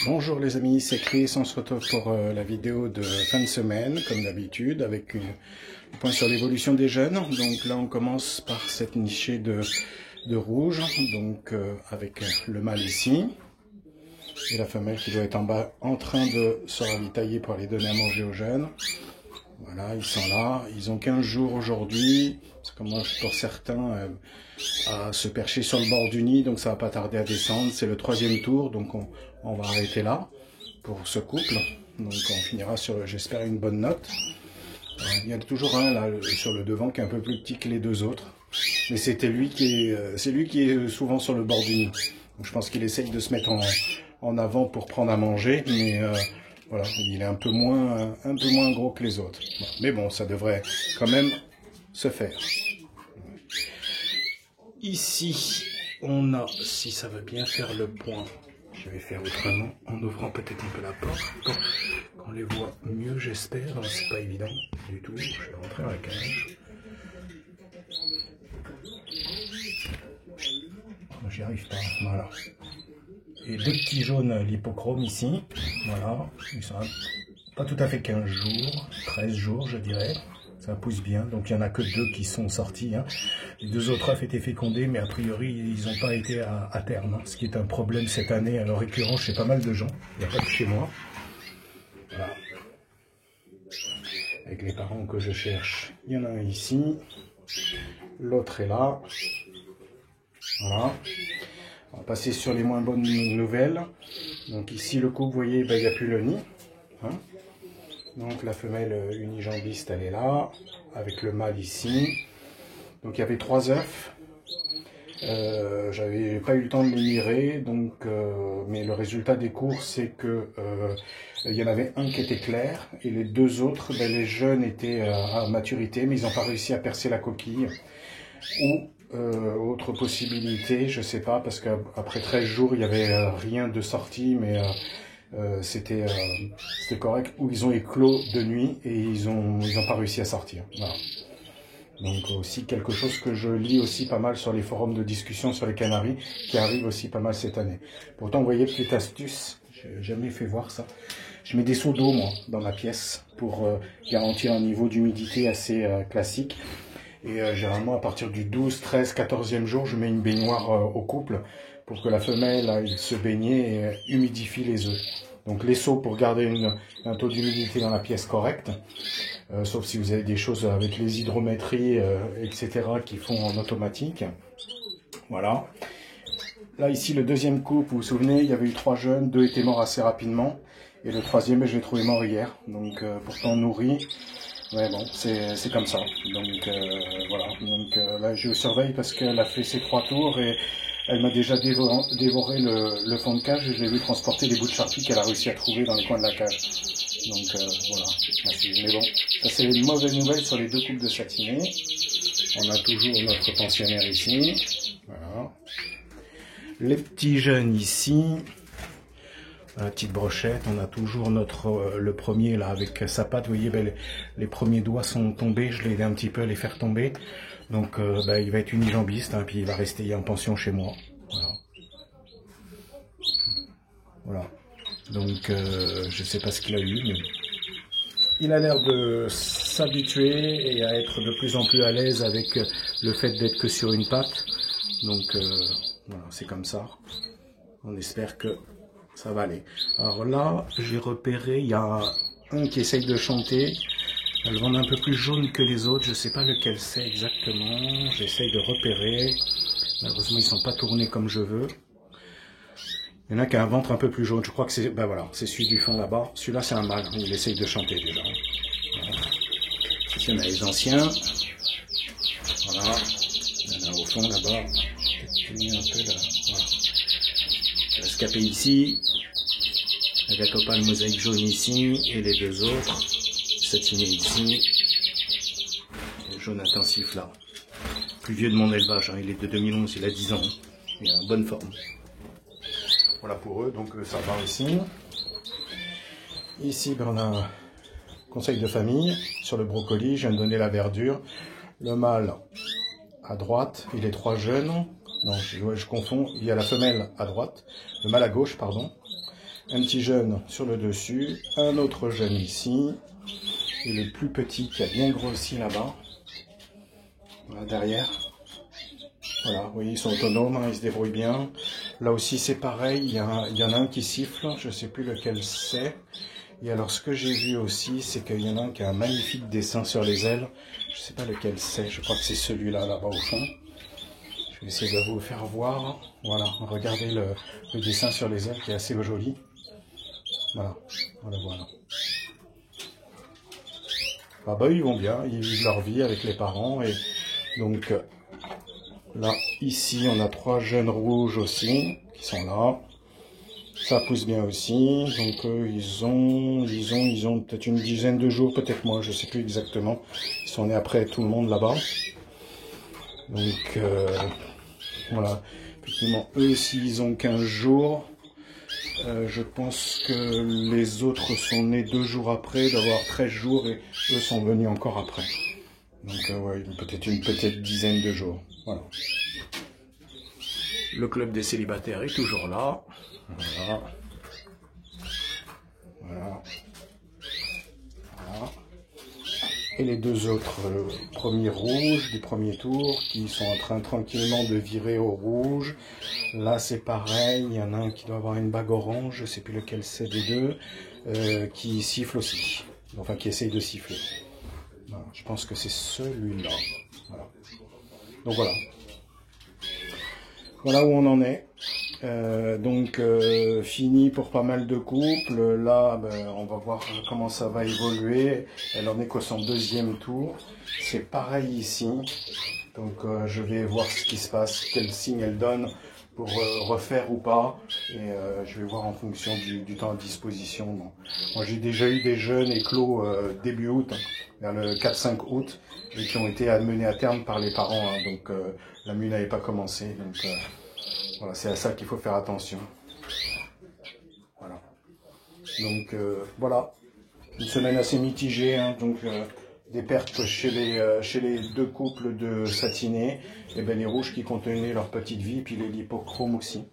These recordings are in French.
Bonjour les amis, c'est Chris, on se retrouve pour la vidéo de fin de semaine, comme d'habitude, avec un point sur l'évolution des jeunes. Donc là on commence par cette nichée de rouge, donc avec le mâle ici, et la femelle qui doit être en bas en train de se ravitailler pour aller donner à manger aux jeunes. Voilà, ils sont là, ils ont 15 jours aujourd'hui, ça commence pour certains à se percher sur le bord du nid, donc ça va pas tarder à descendre. C'est le 3e tour, donc on va arrêter là pour ce couple. Donc on finira sur, j'espère, une bonne note. Il y en a toujours un là sur le devant qui est un peu plus petit que les deux autres, mais c'est lui qui est souvent sur le bord du nid. Donc je pense qu'il essaye de se mettre en avant pour prendre à manger, mais voilà, il est un peu moins gros que les autres. Mais bon, ça devrait quand même se faire. Ici, on a, si ça veut bien faire le point, je vais faire autrement, en ouvrant peut-être un peu la porte, pour qu'on les voit mieux, j'espère. C'est pas évident du tout. Je vais rentrer dans la cage. J'y arrive pas, voilà. Et deux petits jaunes lipochrome ici, voilà, ils sont pas tout à fait 15 jours, 13 jours je dirais, ça pousse bien, donc il n'y en a que 2 qui sont sortis, hein. Les 2 autres œufs étaient fécondés, mais a priori ils n'ont pas été à terme, hein, ce qui est un problème cette année, alors récurrent chez pas mal de gens, il n'y a pas que chez moi. Voilà. Avec les parents que je cherche, il y en a un ici, l'autre est là, voilà. On va passer sur les moins bonnes nouvelles. Donc ici le couple, vous voyez, il n'y a plus le nid. Hein. Donc la femelle unijambiste, elle est là, avec le mâle ici. Donc il y avait 3 œufs. J'avais pas eu le temps de les mirer, donc, mais le résultat des courses, c'est que il y en avait un qui était clair, et les 2 autres, les jeunes étaient à maturité, mais ils n'ont pas réussi à percer la coquille. Ou autre possibilité, je sais pas, parce qu'après 13 jours, il n'y avait rien de sorti, mais c'était correct. Ou ils ont éclos de nuit et ils ont pas réussi à sortir. Voilà. Donc aussi quelque chose que je lis aussi pas mal sur les forums de discussion sur les Canaries, qui arrive aussi pas mal cette année. Pourtant, vous voyez, petite astuce, j'ai jamais fait voir ça. Je mets des seaux d'eau, moi, dans ma pièce, pour garantir un niveau d'humidité assez classique. Et généralement, à partir du 12, 13, 14e jour, je mets une baignoire au couple pour que la femelle il se baigne et humidifie les œufs. Donc les seaux pour garder un taux d'humidité dans la pièce correct, sauf si vous avez des choses avec les hydrométries, etc. qui font en automatique. Voilà. Là, ici, le 2e couple, vous vous souvenez, il y avait eu 3 jeunes, 2 étaient morts assez rapidement. Et le 3e, je l'ai trouvé mort hier. Donc pourtant nourri. Ouais, bon, c'est comme ça. Donc voilà. Donc là, je surveille parce qu'elle a fait ses 3 tours et elle m'a déjà dévoré le fond de cage et je l'ai vu transporter des bouts de charpie qu'elle a réussi à trouver dans les coins de la cage. Donc voilà. Mais bon, ça c'est une mauvaise nouvelle sur les 2 couples de satinés. On a toujours notre pensionnaire ici. Voilà. Les petits jeunes ici. La petite brochette, on a toujours le premier là avec sa patte, vous voyez, les premiers doigts sont tombés, je l'ai aidé un petit peu à les faire tomber, donc il va être unijambiste, hein, puis il va rester en pension chez moi, voilà. Donc je sais pas ce qu'il a eu, mais il a l'air de s'habituer et à être de plus en plus à l'aise avec le fait d'être que sur une patte, donc voilà, c'est comme ça, on espère que ça va aller. Alors là, j'ai repéré, il y a un qui essaye de chanter. Elle vend un peu plus jaune que les autres. Je ne sais pas lequel c'est exactement. J'essaye de repérer. Malheureusement, ils ne sont pas tournés comme je veux. Il y en a qui a un ventre un peu plus jaune. Je crois que c'est voilà, c'est celui du fond là-bas. Celui-là, c'est un mâle. Il essaye de chanter déjà. Voilà. Ici, on a les anciens. Voilà. Il y en a au fond là-bas. Un peu là. Voilà. Escapé ici, Agatopale mosaïque jaune ici, et les 2 autres, satiné ici, et jaune intensif là. Plus vieux de mon élevage, hein, il est de 2011, il a 10 ans, il est en bonne forme. Voilà pour eux, donc ça va ici. Ici, on a un conseil de famille sur le brocoli, je viens de donner la verdure. Le mâle à droite et les 3 jeunes. Non, je confonds. Il y a la femelle à droite, le mâle à gauche, pardon. un petit jeune sur le dessus, un autre jeune ici, et le plus petit qui a bien grossi là-bas, voilà, derrière. Voilà, oui, ils sont autonomes, hein, ils se débrouillent bien. Là aussi, c'est pareil, il y en a un qui siffle, je ne sais plus lequel c'est. Et alors, ce que j'ai vu aussi, c'est qu'il y en a un qui a un magnifique dessin sur les ailes. Je ne sais pas lequel c'est, je crois que c'est celui-là, là-bas au fond. Je vais essayer de vous le faire voir. Voilà, regardez le dessin sur les ailes qui est assez joli. Voilà, voilà. Ah bah, ils vont bien, ils vivent leur vie avec les parents. Et donc, là, ici, on a 3 jeunes rouges aussi, qui sont là. Ça pousse bien aussi, donc ils ont peut-être une dizaine de jours, peut-être moins, je sais plus exactement. Ils sont nés après tout le monde là-bas. Donc voilà, effectivement, eux aussi ils ont 15 jours. Je pense que les autres sont nés 2 jours après, d'avoir 13 jours, et eux sont venus encore après. Donc ouais, peut-être une petite dizaine de jours. Voilà. Le club des célibataires est toujours là. Voilà. Voilà. Voilà. Et les 2 autres premiers rouges du premier tour qui sont en train tranquillement de virer au rouge. Là c'est pareil, il y en a un qui doit avoir une bague orange, je ne sais plus lequel c'est des deux, qui siffle aussi. Enfin qui essaye de siffler. Voilà, je pense que c'est celui-là. Voilà. Donc voilà. Voilà où on en est. Fini pour pas mal de couples. Là, on va voir comment ça va évoluer. Elle en est qu'au son 2e tour. C'est pareil ici. Donc, je vais voir ce qui se passe, quel signe elle donne pour refaire ou pas. Et je vais voir en fonction du temps à disposition. Bon. Moi, j'ai déjà eu des jeunes éclos début août, vers le 4-5 août, et qui ont été amenés à terme par les parents. Hein, donc, la mue n'avait pas commencé. Donc, voilà, c'est à ça qu'il faut faire attention. Voilà. Donc voilà, une semaine assez mitigée, hein, donc des pertes chez les 2 couples de satinés, et ben les rouges qui contenaient leur petite vie, puis les lipochrome aussi.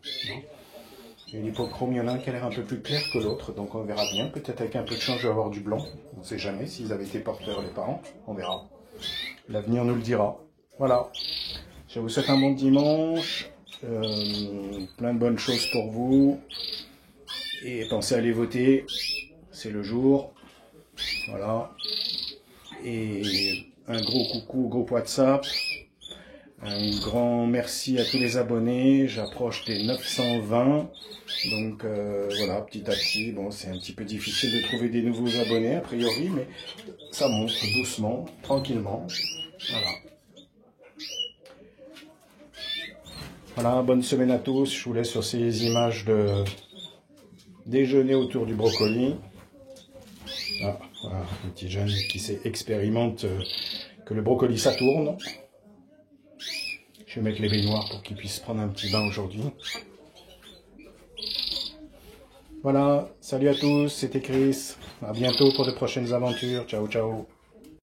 Les lipochrome, il y en a un qui a l'air un peu plus clair que l'autre, donc on verra bien. Peut-être avec un peu de chance, je vais avoir du blanc. On ne sait jamais s'ils avaient été porteurs les parents, on verra. L'avenir nous le dira. Voilà. Je vous souhaite un bon dimanche. Plein de bonnes choses pour vous, et pensez à aller voter, c'est le jour. Voilà, et un gros coucou au groupe WhatsApp, un grand merci à tous les abonnés. J'approche des 920, donc voilà, petit à petit. Bon, c'est un petit peu difficile de trouver des nouveaux abonnés a priori, mais ça monte doucement, tranquillement. Voilà. Voilà, bonne semaine à tous. Je vous laisse sur ces images de déjeuner autour du brocoli. Ah, voilà, un petit jeune qui expérimente que le brocoli ça tourne. Je vais mettre les baignoires pour qu'il puisse prendre un petit bain aujourd'hui. Voilà, salut à tous, c'était Chris. À bientôt pour de prochaines aventures. Ciao, ciao.